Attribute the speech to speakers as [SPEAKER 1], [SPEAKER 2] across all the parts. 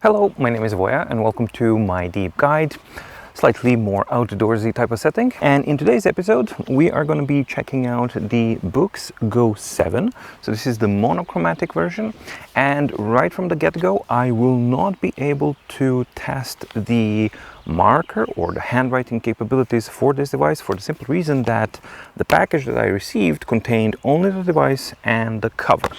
[SPEAKER 1] Hello, my name is Voya and welcome to my deep guide, slightly more outdoorsy type of setting. And in today's episode, we are going to be checking out the Boox Go 7. So this is the monochromatic version. And right from the get-go, I will not be able to test the marker or the handwriting capabilities for this device for the simple reason that the package that I received contained only the device and the cover.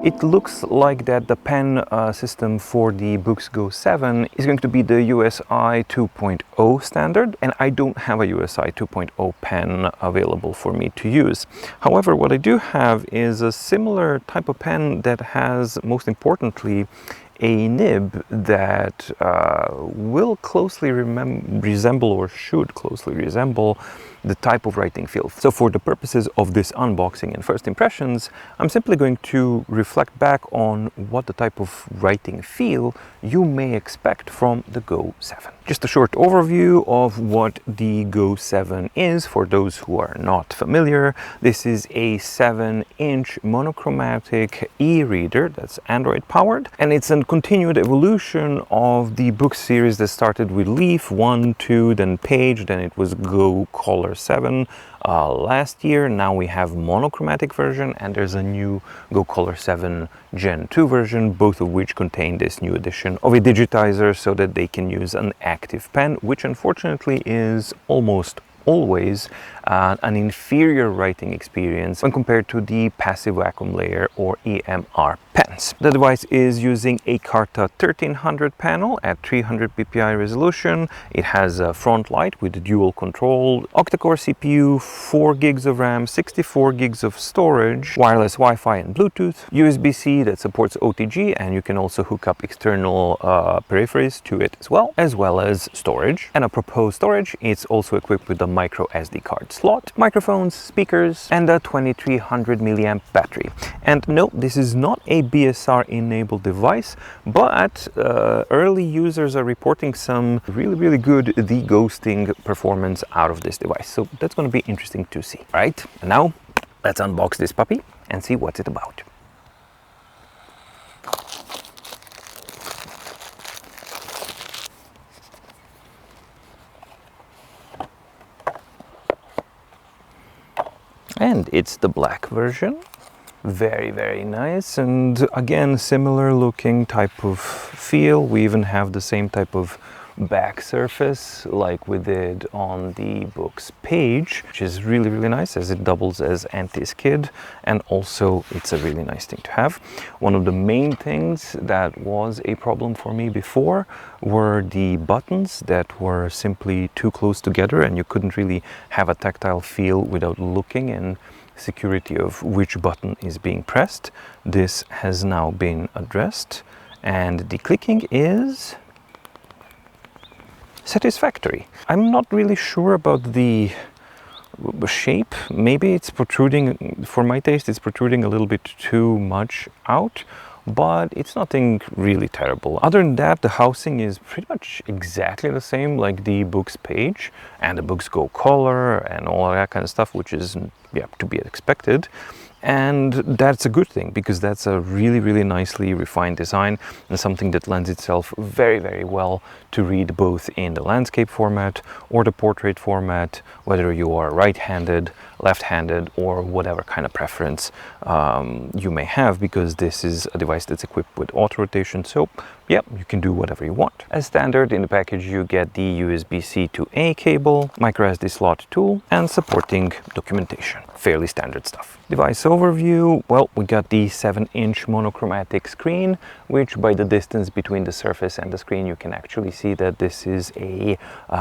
[SPEAKER 1] It looks like that the pen system for the Boox Go 7 is going to be the USI 2.0 standard, and I don't have a USI 2.0 pen available for me to use. However, what I do have is a similar type of pen that has, most importantly, a nib that will closely resemble or should closely resemble the type of writing feel. So for the purposes of this unboxing and first impressions, I'm simply going to reflect back on what the type of writing feel you may expect from the Go 7. Just a short overview of what the Go 7 is for those who are not familiar. This is a 7-inch monochromatic e-reader that's Android powered, and it's a continued evolution of the Boox series that started with Leaf 1, 2, then Page, then it was Go Color 7 last year. Now we have monochromatic version, and there's a new Go Color 7 Gen 2 version, both of which contain this new addition of a digitizer so that they can use an active pen, which unfortunately is almost always an inferior writing experience when compared to the passive vacuum layer or EMR pens. The device is using a Carta 1300 panel at 300 ppi resolution. It has a front light with dual control, octa-core CPU, 4 gigs of RAM, 64 gigs of storage, wireless Wi-Fi and Bluetooth, USB-C that supports OTG, and you can also hook up external peripherals to it as well as storage. And apropos storage, it's also equipped with a micro SD card slot, microphones, speakers, and a 2300 milliamp battery. And no, this is not a BSR enabled device, but early users are reporting some really good de-ghosting performance out of this device. So that's going to be interesting to see. All right, and now let's unbox this puppy and see what's it about. And it's the black version. Very nice, and again, similar looking type of feel. We even have the same type of back surface like we did on the Boox Page, which is really nice as it doubles as anti-skid, and also it's a really nice thing to have. One of the main things that was a problem for me before were the buttons that were simply too close together and you couldn't really have a tactile feel without looking and security of which button is being pressed. This has now been addressed, and the clicking is satisfactory. I'm not really sure about the shape. Maybe it's protruding, for my taste, it's protruding a little bit too much out, but it's nothing really terrible. Other than that, the housing is pretty much exactly the same like the Boox Page and the Boox Go Color and all that kind of stuff, which is, yeah, to be expected. And that's a good thing, because that's a really nicely refined design and something that lends itself very well to read both in the landscape format or the portrait format, whether you are right-handed, left-handed, or whatever kind of preference you may have, because this is a device that's equipped with auto rotation. So Yep, you can do whatever you want. As standard in the package, you get the USB-C to A cable, microSD slot tool, and supporting documentation. Fairly standard stuff. Device overview, well, we got the 7-inch monochromatic screen, which by the distance between the surface and the screen, you can actually see that this is a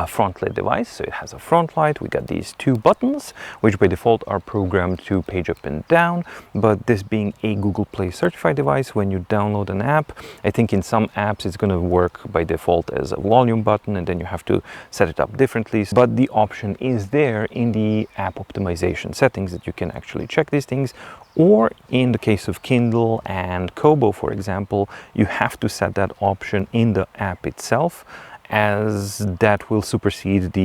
[SPEAKER 1] front-lit device. So it has a front light. We got these 2 buttons, which by default are programmed to page up and down. But this being a Google Play certified device, when you download an app, I think in some apps it's going to work by default as a volume button, and then you have to set it up differently. But the option is there in the app optimization settings that you can actually check these things. Or in the case of Kindle and Kobo, for example, you have to set that option in the app itself, as that will supersede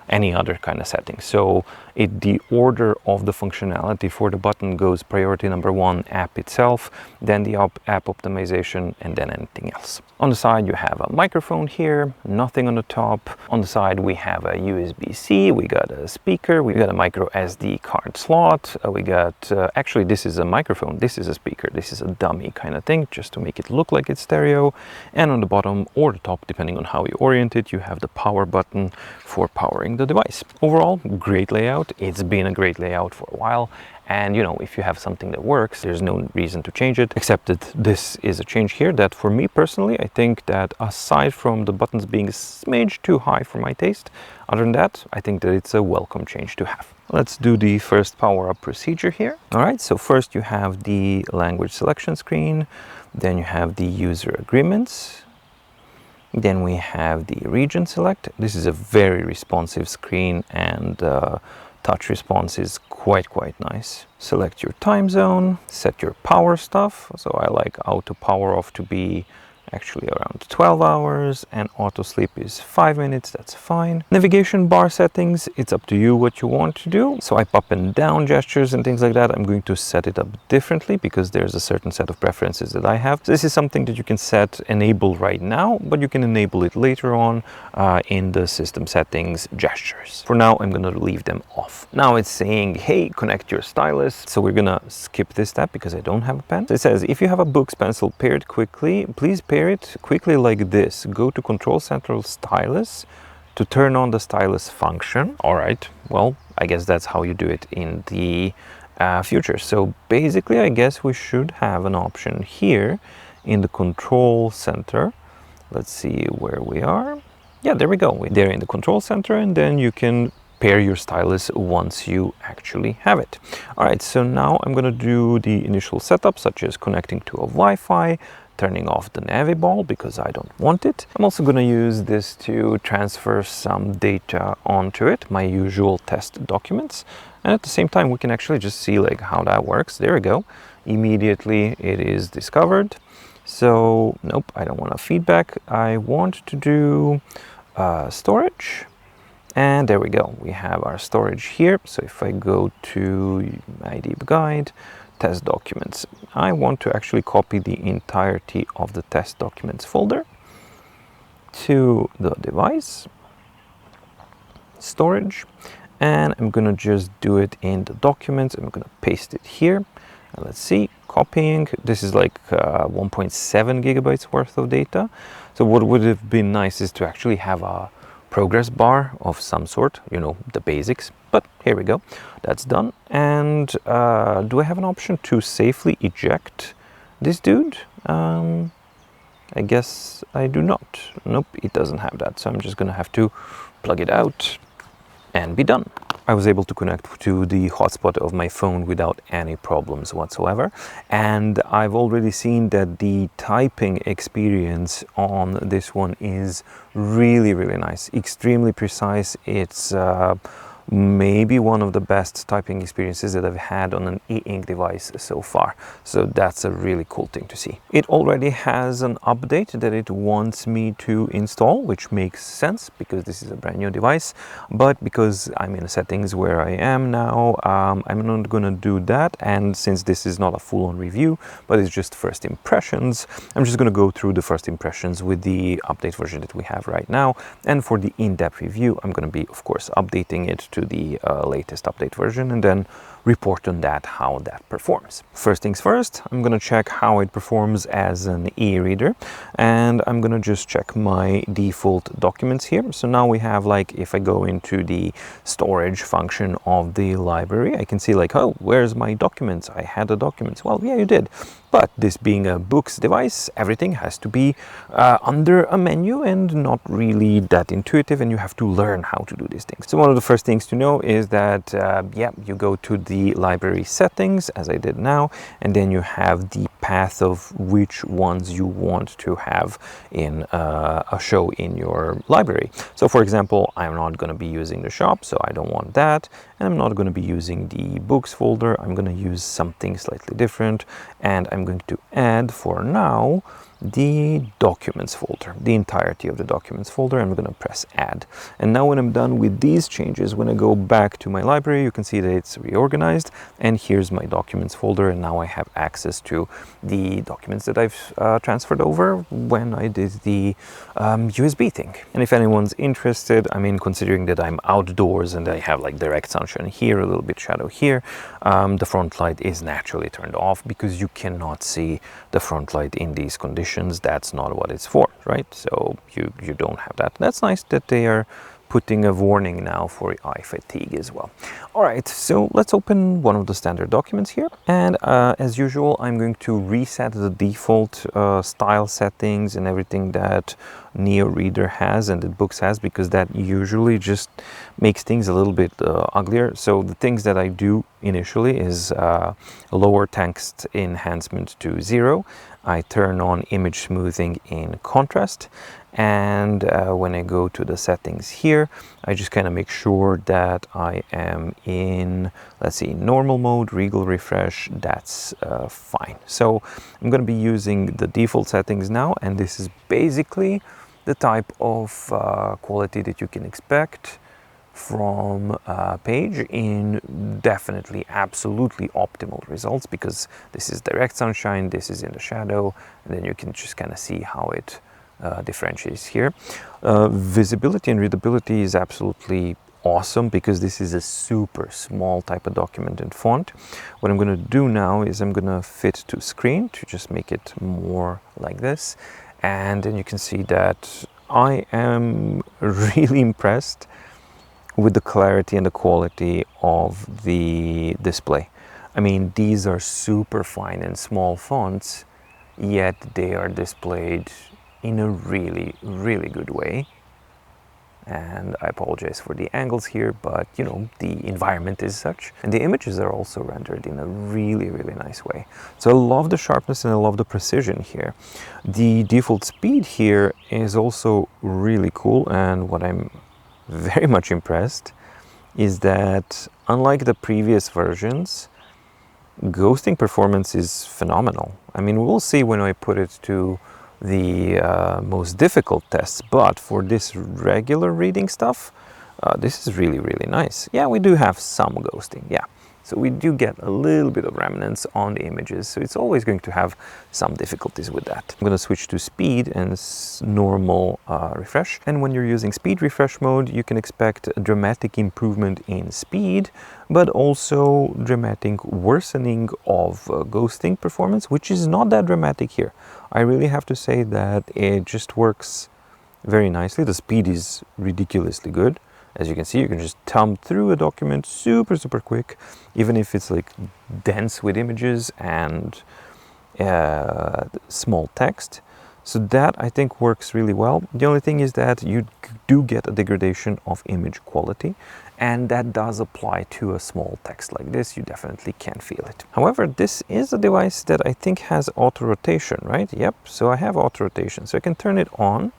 [SPEAKER 1] any other kind of setting. So the order of the functionality for the button goes priority number 1, app itself, then the app optimization, and then anything else. On the side you have a microphone here, nothing on the top. On the side we have a USB-C, we got a speaker, we got a micro SD card slot, we got, actually this is a microphone, this is a speaker, this is a dummy kind of thing, just to make it look like it's stereo. And on the bottom or the top, depending on how you orient it, you have the power button for powering the device. Overall, great layout. It's been a great layout for a while. And you know, if you have something that works, there's no reason to change it, except that this is a change here that for me personally, I think that aside from the buttons being a smidge too high for my taste, other than that, I think that it's a welcome change to have. Let's do the first power-up procedure here. All right, so first you have the language selection screen, then you have the user agreements, then we have the region select. This is a very responsive screen, and touch response is quite nice. Select your time zone, set your power stuff. So I like auto power off to be actually around 12 hours, and auto sleep is 5 minutes, that's fine. Navigation bar settings, it's up to you what you want to do. Swipe up and down gestures and things like that, I'm going to set it up differently because there's a certain set of preferences that I have. So this is something that you can set enable right now, but you can enable it later on in the system settings gestures. For now, I'm gonna leave them off. Now it's saying, hey, connect your stylus. So we're gonna skip this step because I don't have a pen. So it says, if you have a Boox pencil paired quickly, please pair it quickly like this. Go to Control Central Stylus to turn on the stylus function. All right, well, I guess that's how you do it in the future. So basically, I guess we should have an option here in the Control Center. Let's see where we are. Yeah, there we go. They're in the Control Center, and then you can pair your stylus once you actually have it. All right, so now I'm gonna do the initial setup, such as connecting to a Wi-Fi, turning off the Naviball because I don't want it. I'm also going to use this to transfer some data onto it, my usual test documents. And at the same time, we can actually just see like how that works. There we go. Immediately it is discovered. So nope, I don't want a feedback. I want to do storage. And there we go. We have our storage here. So if I go to mydeepguide, test documents, I want to actually copy the entirety of the test documents folder to the device, storage, and I'm gonna just do it in the documents. I'm gonna paste it here. And let's see, copying. This is like 1.7 gigabytes worth of data. So what would have been nice is to actually have a progress bar of some sort, you know, the basics, but here we go, that's done. And do I have an option to safely eject this dude? I guess I do not. Nope, it doesn't have that, so I'm just gonna have to plug it out and be done. I was able to connect to the hotspot of my phone without any problems whatsoever, and I've already seen that the typing experience on this one is really nice, extremely precise. It's maybe one of the best typing experiences that I've had on an e-ink device so far. So that's a really cool thing to see. It already has an update that it wants me to install, which makes sense because this is a brand new device. But because I'm in settings where I am now, I'm not gonna do that. And since this is not a full-on review, but it's just first impressions, I'm just gonna go through the first impressions with the update version that we have right now. And for the in-depth review, I'm gonna be, of course, updating it to to the latest update version, and then report on that, how that performs. First things first, I'm going to check how it performs as an e-reader, and I'm going to just check my default documents here. So now we have, like, if I go into the storage function of the library, I can see like, oh, where's my documents? I had the documents. Well, yeah, you did. But this being a Boox device, everything has to be under a menu and not really that intuitive, and you have to learn how to do these things. So one of the first things to know is that, yeah, you go to the library settings, as I did now, and then you have the path of which ones you want to have in a show in your library. So for example, I'm not going to be using the shop, so I don't want that. And I'm not going to be using the books folder. I'm going to use something slightly different, and I'm going to add for now the documents folder, the entirety of the documents folder. I'm going to press add. And now when I'm done with these changes, when I go back to my library, you can see that it's reorganized, and here's my documents folder, and now I have access to the documents that I've transferred over when I did the USB thing. And if anyone's interested, I mean, considering that I'm outdoors and I have like direct sunshine here, a little bit shadow here, the front light is naturally turned off because you cannot see the front light in these conditions. That's not what it's for, right? So you don't have that. That's nice that they are putting a warning now for eye fatigue as well. All right, so let's open one of the standard documents here. And as usual, I'm going to reset the default style settings and everything that eReader has and that Boox has, because that usually just makes things a little bit uglier. So the things that I do initially is lower text enhancement to 0. I turn on image smoothing in contrast, and when I go to the settings here, I just kind of make sure that I am in, let's see, normal mode, regal refresh. That's fine. So I'm going to be using the default settings now, and this is basically the type of quality that you can expect from a page in definitely absolutely optimal results, because this is direct sunshine, this is in the shadow, and then you can just kind of see how it differentiates here. Visibility and readability is absolutely awesome because this is a super small type of document and font. What I'm going to do now is I'm going to fit to screen to just make it more like this, and then you can see that I am really impressed with the clarity and the quality of the display. I mean, these are super fine and small fonts, yet they are displayed in a really, really good way. And I apologize for the angles here, but you know, the environment is such. And the images are also rendered in a really, really nice way. So I love the sharpness and I love the precision here. The default speed here is also really cool, and what I'm very much impressed is that unlike the previous versions, ghosting performance is phenomenal. I mean, we'll see when I put it to the most difficult tests, but for this regular reading stuff, this is really, really nice. Yeah, we do have some ghosting, yeah. So we do get a little bit of remnants on the images, so it's always going to have some difficulties with that. I'm going to switch to speed and normal refresh. And when you're using speed refresh mode, you can expect a dramatic improvement in speed, but also dramatic worsening of ghosting performance, which is not that dramatic here. I really have to say that it just works very nicely. The speed is ridiculously good. As you can see, you can just thumb through a document super, super quick, even if it's like dense with images and small text. So that, I think, works really well. The only thing is that you do get a degradation of image quality, and that does apply to a small text like this. You definitely can feel it. However, this is a device that I think has auto rotation, right? Yep, so I have auto rotation, so I can turn it on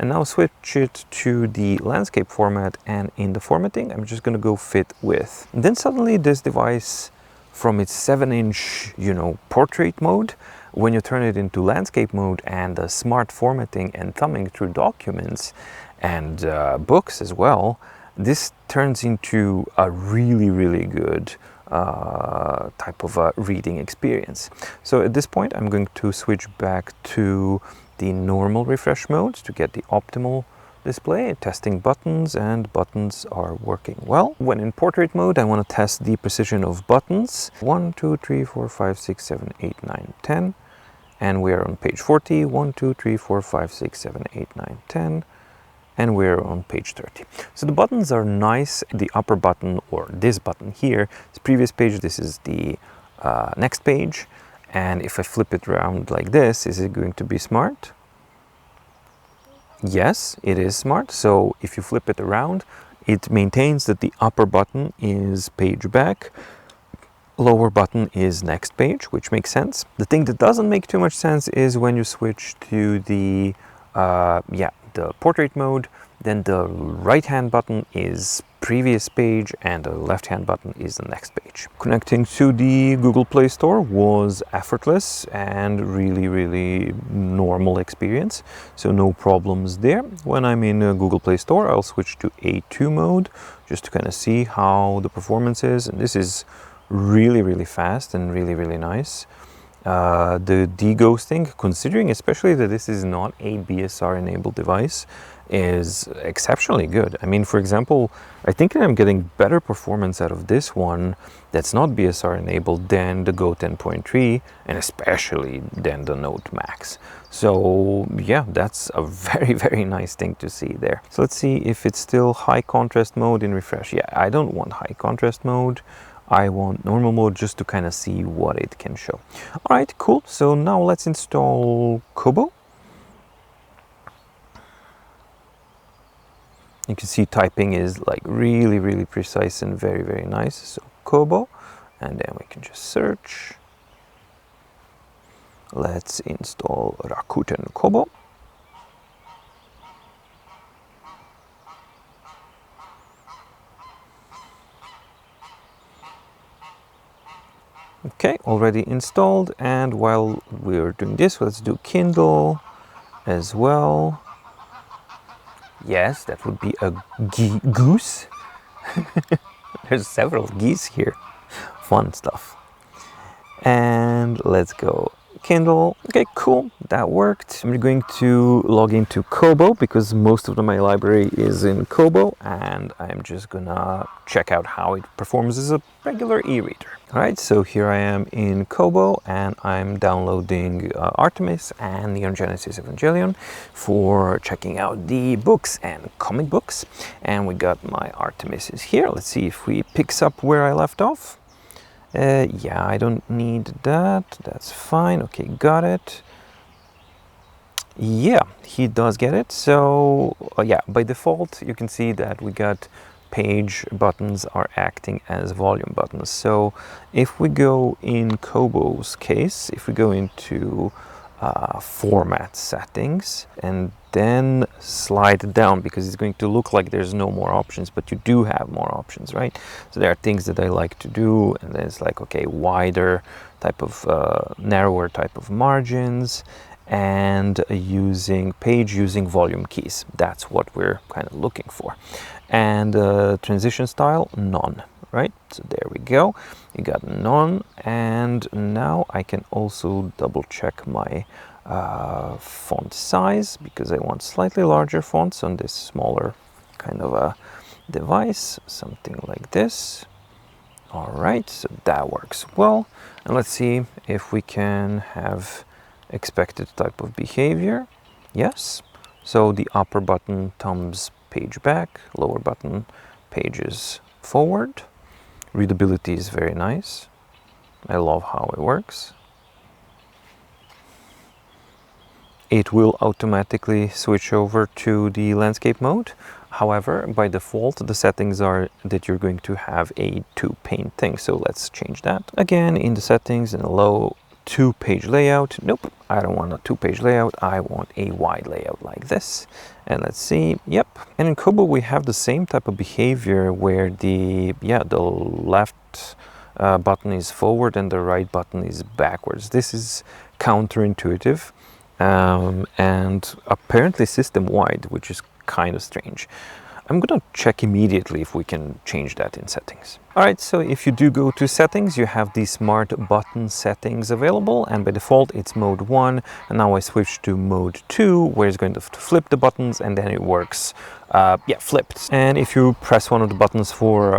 [SPEAKER 1] and now switch it to the landscape format, and in the formatting, I'm just gonna go fit with. And then suddenly this device, from its 7-inch, you know, portrait mode, when you turn it into landscape mode and the smart formatting and thumbing through documents and books as well, this turns into a really, really good type of a reading experience. So at this point, I'm going to switch back to the normal refresh mode to get the optimal display, testing buttons, and buttons are working well. When in portrait mode, I want to test the precision of buttons. 1, 2, 3, 4, 5, 6, 7, 8, 9, 10. And we're on page 40. 1, 2, 3, 4, 5, 6, 7, 8, 9, 10. And we're on page 30. So the buttons are nice. The upper button, or this button here, is previous page. This is the next page. And if I flip it around like this, is it going to be smart? Yes, it is smart. So if you flip it around, it maintains that the upper button is page back, lower button is next page, which makes sense. The thing that doesn't make too much sense is when you switch to the the portrait mode, then the right hand button is previous page and the left hand button is the next page. Connecting to the Google Play Store was effortless and really normal experience, so no problems there. When I'm in Google Play Store, I'll switch to A2 mode just to kind of see how the performance is, and this is really fast and really nice. The deghosting, considering especially that this is not a BSR enabled device, is exceptionally good. I mean, for example, I think I'm getting better performance out of this one that's not BSR enabled than the Go 10.3 and especially than the Note Max. So yeah, that's a very nice thing to see there. So let's see if it's still high contrast mode in refresh. Yeah, I don't want high contrast mode. I want normal mode just to kind of see what it can show. All right, cool. So now let's install Kobo. You can see typing is like really precise and very nice. So Kobo, and then we can just search. Let's install Rakuten Kobo. Okay, already installed. And while we're doing this, let's do Kindle as well. Yes, that would be a goose. There's several geese here. Fun stuff. And let's go Kindle. Okay, cool, that worked. I'm going to log into Kobo because most of my library is in Kobo, and I'm just gonna check out how it performs as a regular e-reader. All right, so here I am in Kobo and I'm downloading Artemis and Neon Genesis Evangelion for checking out the books and comic books. And we got my Artemis is here. Let's see if he picks up where I left off. Yeah, I don't need that. That's fine. Okay, got it. Yeah, he does get it. So yeah, by default, you can see that we got page buttons are acting as volume buttons. So if we go in Kobo's case, if we go into format settings and then slide down, because it's going to look like there's no more options, but you do have more options, right? So there are things that I like to do, and then it's like, okay, wider type of narrower type of margins, and using volume keys. That's what we're kind of looking for. And transition style, none, right? So there we go, you got none. And now I can also double check my font size, because I want slightly larger fonts on this smaller kind of a device, something like this. All right, so that works well. And let's see if we can have expected type of behavior. Yes, so the upper button thumbs page back, lower button pages forward. Readability is very nice. I love how it works. It will automatically switch over to the landscape mode. However, by default, the settings are that you're going to have a 2-pane thing. So let's change that. Again, in the settings, in the low 2-page layout. Nope, I don't want a 2-page layout. I want a wide layout like this. And let's see, yep. And in Kobo, we have the same type of behavior where the left button is forward and the right button is backwards. This is counterintuitive. And apparently system-wide, which is kind of strange. I'm gonna check immediately if we can change that in settings. All right, so if you do go to settings, you have the smart button settings available, and by default it's mode 1, and now I switch to mode 2, where it's going to flip the buttons, and then it works flipped. And if you press one of the buttons for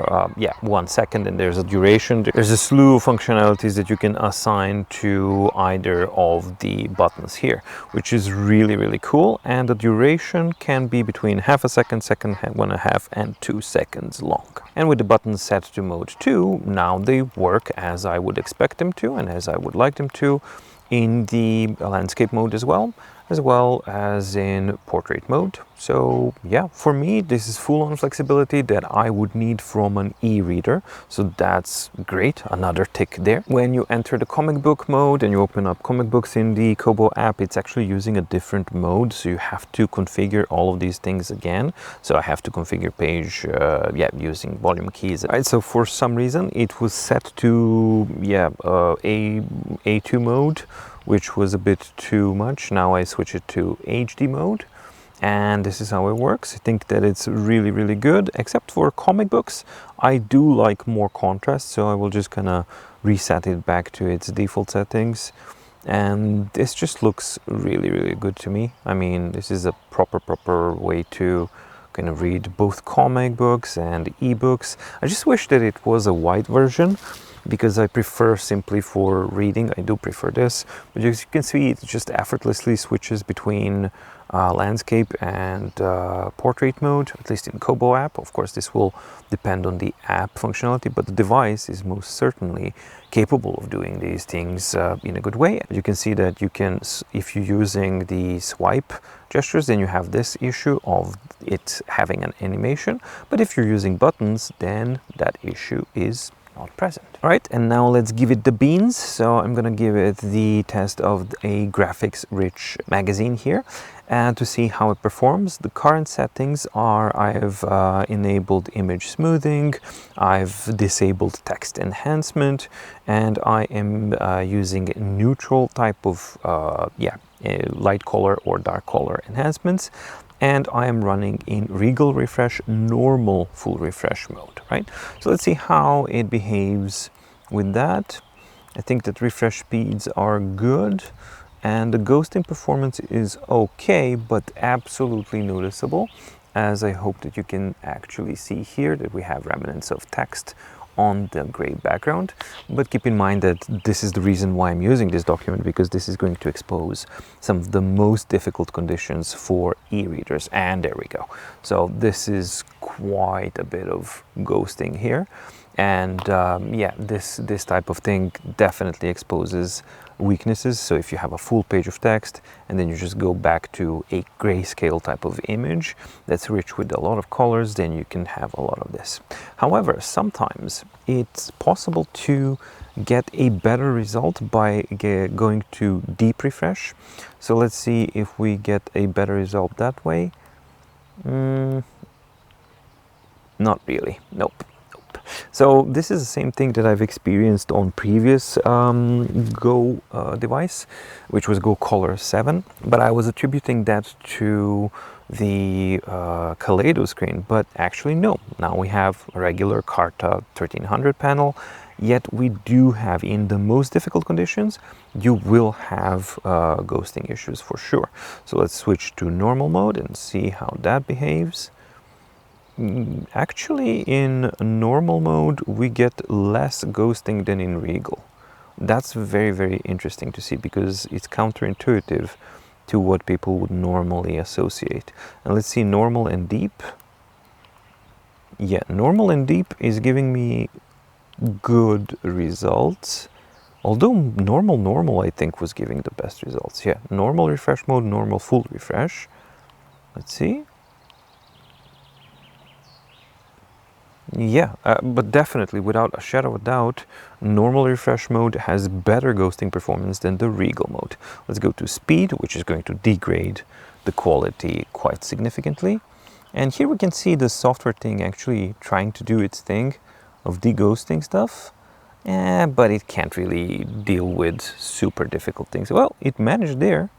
[SPEAKER 1] 1 second, and there's a duration, there's a slew of functionalities that you can assign to either of the buttons here, which is really, really cool. And the duration can be between half a second, 1.5, and 2 seconds long. And with the buttons set to mode 2, now they work as I would expect them to, and as I would like them to, in the landscape mode as well as in portrait mode. So yeah, for me, this is full-on flexibility that I would need from an e-reader. So that's great, another tick there. When you enter the comic book mode and you open up comic books in the Kobo app, it's actually using a different mode. So you have to configure all of these things again. So I have to configure page, using volume keys. Right, so for some reason, it was set to, A2 mode, which was a bit too much. Now I switch it to HD mode, and this is how it works. I think that it's really, really good, except for comic books. I do like more contrast, so I will just kind of reset it back to its default settings. And this just looks really, really good to me. I mean, this is a proper way to kind of read both comic books and ebooks. I just wish that it was a white version, because I prefer simply for reading. I do prefer this, but as you can see, it just effortlessly switches between landscape and portrait mode, at least in Kobo app. Of course, this will depend on the app functionality, but the device is most certainly capable of doing these things in a good way. You can see that you can, if you're using the swipe gestures, then you have this issue of it having an animation, but if you're using buttons, then that issue is not present. All right, and now let's give it the beans. So I'm gonna give it the test of a graphics rich magazine here, and to see how it performs. The current settings are, I've enabled image smoothing, I've disabled text enhancement, and I am using neutral type of light color or dark color enhancements. And I am running in Regal Refresh normal full refresh mode, right? So let's see how it behaves with that. I think that refresh speeds are good, and the ghosting performance is okay, but absolutely noticeable, as I hope that you can actually see here that we have remnants of text on the gray background. But keep in mind that this is the reason why I'm using this document, because this is going to expose some of the most difficult conditions for e-readers. And there we go. So this is quite a bit of ghosting here. And this type of thing definitely exposes weaknesses. So if you have a full page of text and then you just go back to a grayscale type of image that's rich with a lot of colors, then you can have a lot of this. However, sometimes it's possible to get a better result by going to deep refresh. So let's see if we get a better result that way. Not really, nope. So this is the same thing that I've experienced on previous Go device, which was Go Color 7, but I was attributing that to the Kaleido screen, but actually no. Now we have a regular Carta 1300 panel, yet we do have, in the most difficult conditions, you will have ghosting issues for sure. So let's switch to normal mode and see how that behaves. Actually, in normal mode, we get less ghosting than in Regal. That's very, very interesting to see, because it's counterintuitive to what people would normally associate. And let's see normal and deep. Yeah, normal and deep is giving me good results. Although normal, I think, was giving the best results. Yeah, normal refresh mode, normal full refresh. Let's see. Yeah, but definitely, without a shadow of a doubt, normal refresh mode has better ghosting performance than the Regal mode. Let's go to speed, which is going to degrade the quality quite significantly. And here we can see the software thing actually trying to do its thing of deghosting stuff. But it can't really deal with super difficult things. Well, it managed there.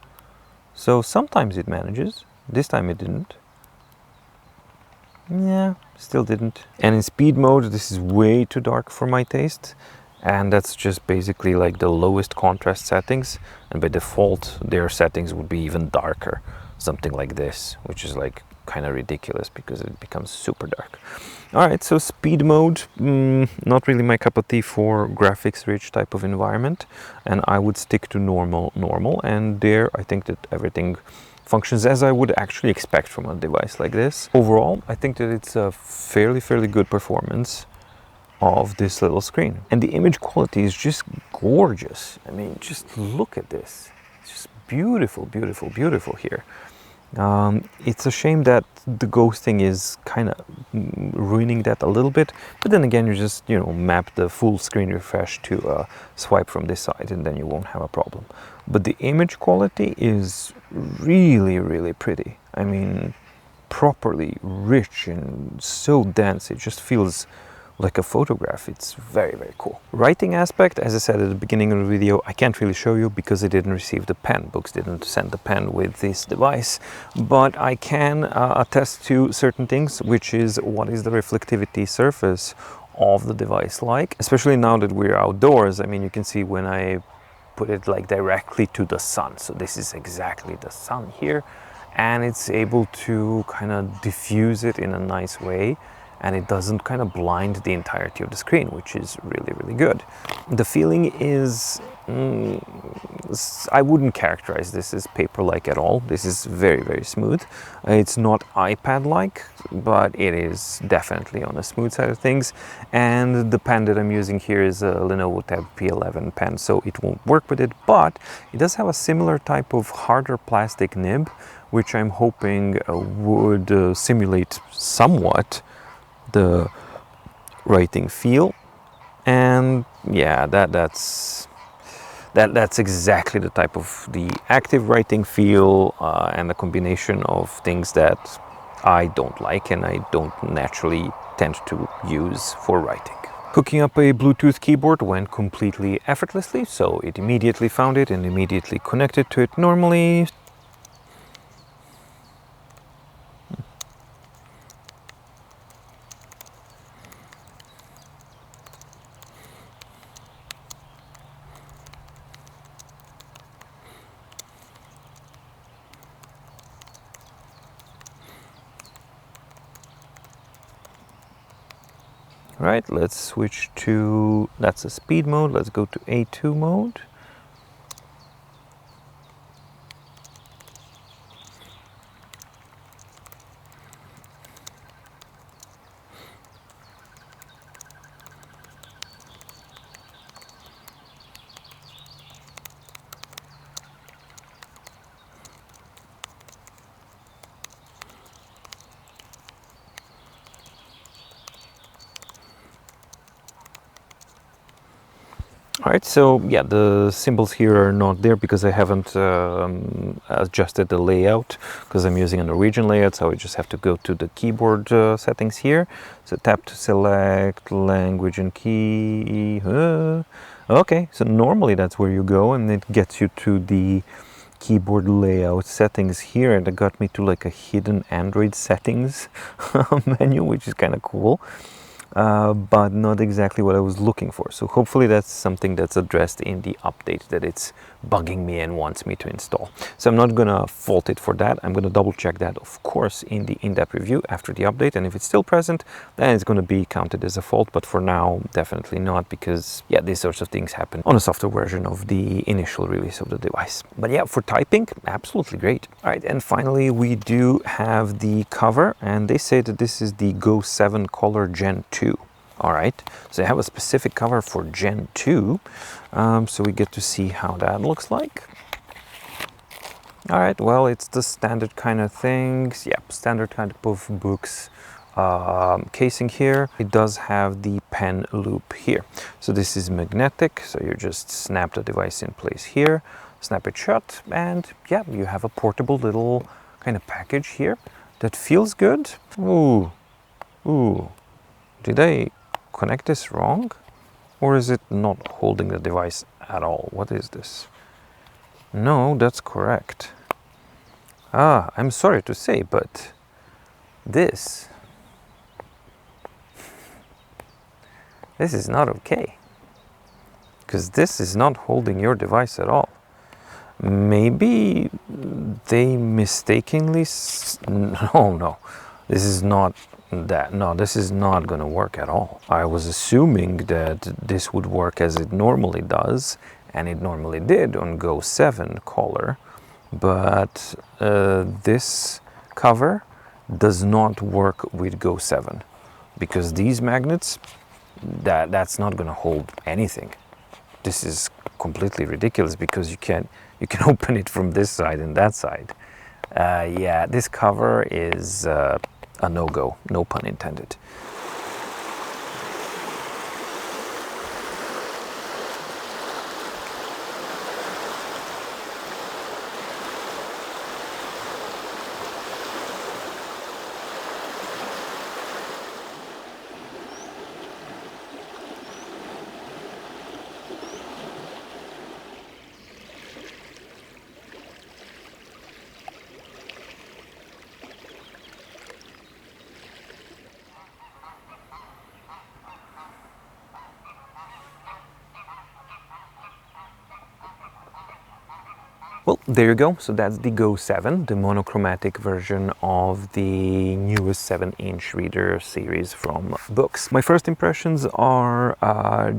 [SPEAKER 1] So sometimes it manages. This time it didn't. Yeah, still didn't. And in speed mode, this is way too dark for my taste. And that's just basically like the lowest contrast settings. And by default, their settings would be even darker. Something like this, which is like kind of ridiculous because it becomes super dark. All right, so speed mode, not really my cup of tea for graphics rich type of environment. And I would stick to normal. And there, I think that everything functions as I would actually expect from a device like this. Overall, I think that it's a fairly good performance of this little screen. And the image quality is just gorgeous. I mean, just look at this. It's just beautiful here. It's a shame that the ghost thing is kind of ruining that a little bit, but then again, you just, you know, map the full screen refresh to swipe from this side and then you won't have a problem. But the image quality is really pretty. I mean, properly rich and so dense, it just feels like a photograph. It's very cool. Writing aspect, as I said at the beginning of the video, I can't really show you because I didn't receive the pen. Boox didn't send the pen with this device, but I can attest to certain things, which is what is the reflectivity surface of the device like, especially now that we're outdoors. I mean, you can see when I put it like directly to the sun. So this is exactly the sun here, and it's able to kind of diffuse it in a nice way, and it doesn't kind of blind the entirety of the screen, which is really good. The feeling is, I wouldn't characterize this as paper-like at all. This is very smooth. It's not iPad-like, but it is definitely on the smooth side of things. And the pen that I'm using here is a Lenovo Tab P11 pen, so it won't work with it, but it does have a similar type of harder plastic nib, which I'm hoping would simulate somewhat the writing feel. And yeah, that's exactly the type of the active writing feel and the combination of things that I don't like and I don't naturally tend to use for writing. Hooking up a Bluetooth keyboard went completely effortlessly, so it immediately found it and immediately connected to it normally. Right, let's switch to, that's a speed mode, let's go to A2 mode. All right, so yeah, the symbols here are not there because I haven't adjusted the layout because I'm using a Norwegian layout, so I just have to go to the keyboard settings here. So tap to select language and key. Okay, so normally that's where you go and it gets you to the keyboard layout settings here, and it got me to like a hidden Android settings menu, which is kind of cool. But not exactly what I was looking for. So hopefully that's something that's addressed in the update, that it's bugging me and wants me to install. So I'm not gonna fault it for that. I'm gonna double check that, of course, in the in-depth review after the update. And if it's still present, then it's gonna be counted as a fault. But for now, definitely not, because yeah, these sorts of things happen on a software version of the initial release of the device. But yeah, for typing, absolutely great. All right, and finally, we do have the cover, and they say that this is the Go 7 Color Gen 2. All right, so they have a specific cover for Gen 2, so we get to see how that looks like. All right, well, it's the standard kind of things. Yep, standard kind of Boox casing here. It does have the pen loop here. So this is magnetic, so you just snap the device in place here, snap it shut, and yeah, you have a portable little kind of package here that feels good. Ooh, did I connect this wrong? Or is it not holding the device at all? What is this? No, that's correct. I'm sorry to say, but this this is not okay. Because this is not holding your device at all. Maybe they mistakenly... No, this is not that. No, this is not going to work at all. I was assuming that this would work as it normally does, and it normally did on Go 7 color, but this cover does not work with Go 7, because these magnets, that's not going to hold anything. This is completely ridiculous, because you can open it from this side and that side. Yeah, this cover is a no-go, no pun intended. Well, there you go. So that's the Go 7, the monochromatic version of the newest 7-inch reader series from Boox. My first impressions are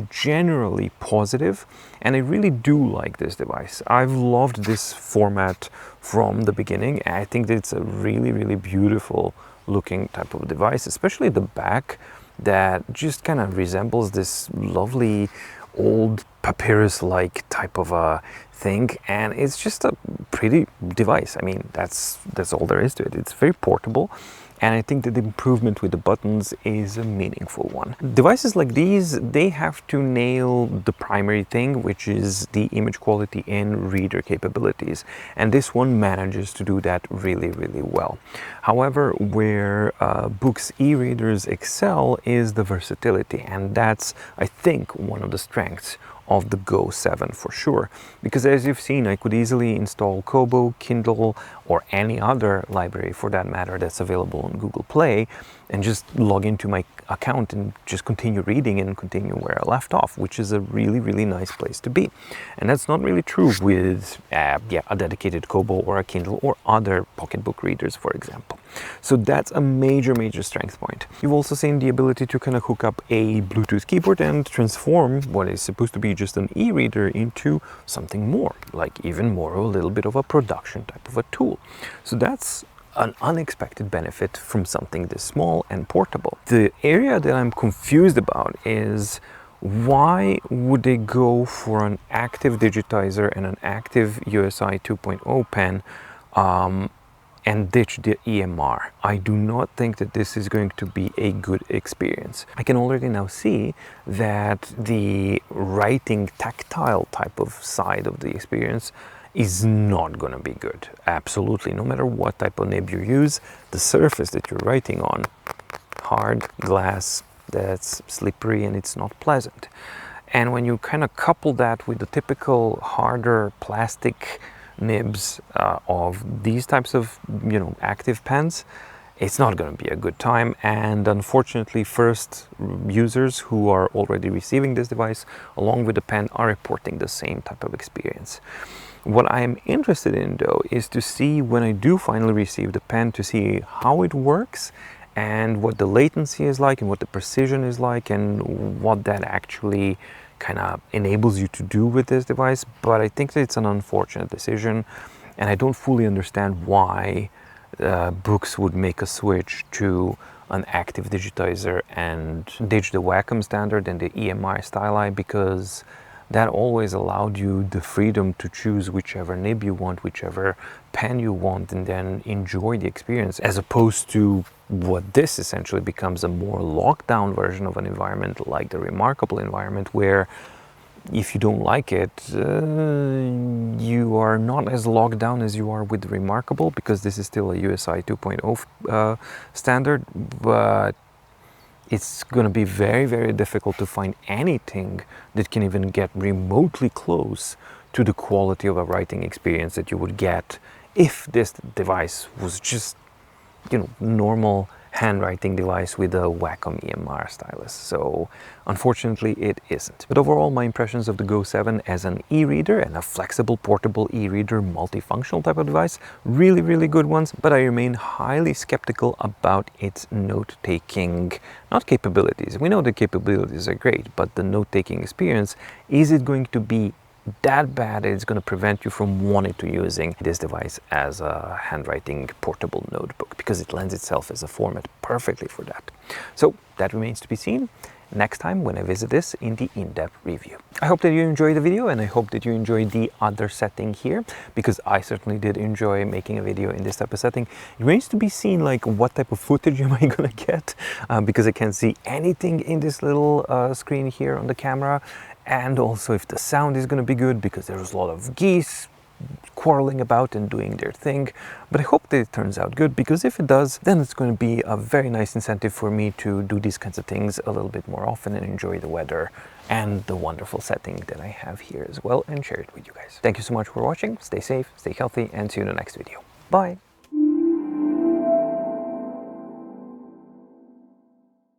[SPEAKER 1] generally positive, and I really do like this device. I've loved this format from the beginning. I think that it's a really, really beautiful looking type of device, especially the back that just kind of resembles this lovely old papyrus-like type of a thing, and it's just a pretty device. I mean, that's all there is to it. It's very portable, and I think that the improvement with the buttons is a meaningful one. Devices like these, they have to nail the primary thing, which is the image quality and reader capabilities, and this one manages to do that really, really well. However, where Boox eReaders excel is the versatility, and that's, I think, one of the strengths of the Go 7 for sure, because as you've seen, I could easily install Kobo, Kindle, or any other library for that matter that's available on Google Play, and just log into my account and just continue reading and continue where I left off, which is a really, really nice place to be. And that's not really true with a dedicated Kobo or a Kindle or other pocketbook readers, for example. So that's a major, major strength point. You've also seen the ability to kind of hook up a Bluetooth keyboard and transform what is supposed to be just an e-reader into something more, like even more of a little bit of a production type of a tool. So that's an unexpected benefit from something this small and portable. The area that I'm confused about is why would they go for an active digitizer and an active USI 2.0 pen and ditch the EMR. I do not think that this is going to be a good experience. I can already now see that the writing tactile type of side of the experience is not going to be good. Absolutely. No matter what type of nib you use, the surface that you're writing on, hard glass, that's slippery and it's not pleasant. And when you kind of couple that with the typical harder plastic nibs of these types of, active pens, it's not going to be a good time. And unfortunately, first users who are already receiving this device along with the pen are reporting the same type of experience. What I am interested in though is to see, when I do finally receive the pen, to see how it works and what the latency is like and what the precision is like and what that actually kind of enables you to do with this device. But I think that it's an unfortunate decision, and I don't fully understand why Boox would make a switch to an active digitizer and ditch the Wacom standard and the EMI styli, because that always allowed you the freedom to choose whichever nib you want, whichever pen you want, and then enjoy the experience, as opposed to what this essentially becomes, a more locked down version of an environment like the Remarkable environment, where if you don't like it, you are not as locked down as you are with Remarkable, because this is still a USI 2.0 standard, but it's going to be very, very difficult to find anything that can even get remotely close to the quality of a writing experience that you would get if this device was just, normal handwriting device with a Wacom EMR stylus. So unfortunately it isn't. But overall, my impressions of the Go 7 as an e-reader and a flexible portable e-reader multifunctional type of device, really good ones, but I remain highly skeptical about its note-taking, not capabilities. We know the capabilities are great, but the note-taking experience, is it going to be that bad it's going to prevent you from wanting to using this device as a handwriting portable notebook, because it lends itself as a format perfectly for that. So that remains to be seen next time when I visit this in the in-depth review. I hope that you enjoyed the video, and I hope that you enjoyed the other setting here, because I certainly did enjoy making a video in this type of setting. It remains to be seen like what type of footage am I gonna get, because I can't see anything in this little screen here on the camera, and also if the sound is gonna be good, because there's a lot of geese quarreling about and doing their thing. But I hope that it turns out good, because if it does, then it's going to be a very nice incentive for me to do these kinds of things a little bit more often and enjoy the weather and the wonderful setting that I have here as well, and share it with you guys. Thank you so much for watching. Stay safe, stay healthy, and see you in the next video. Bye!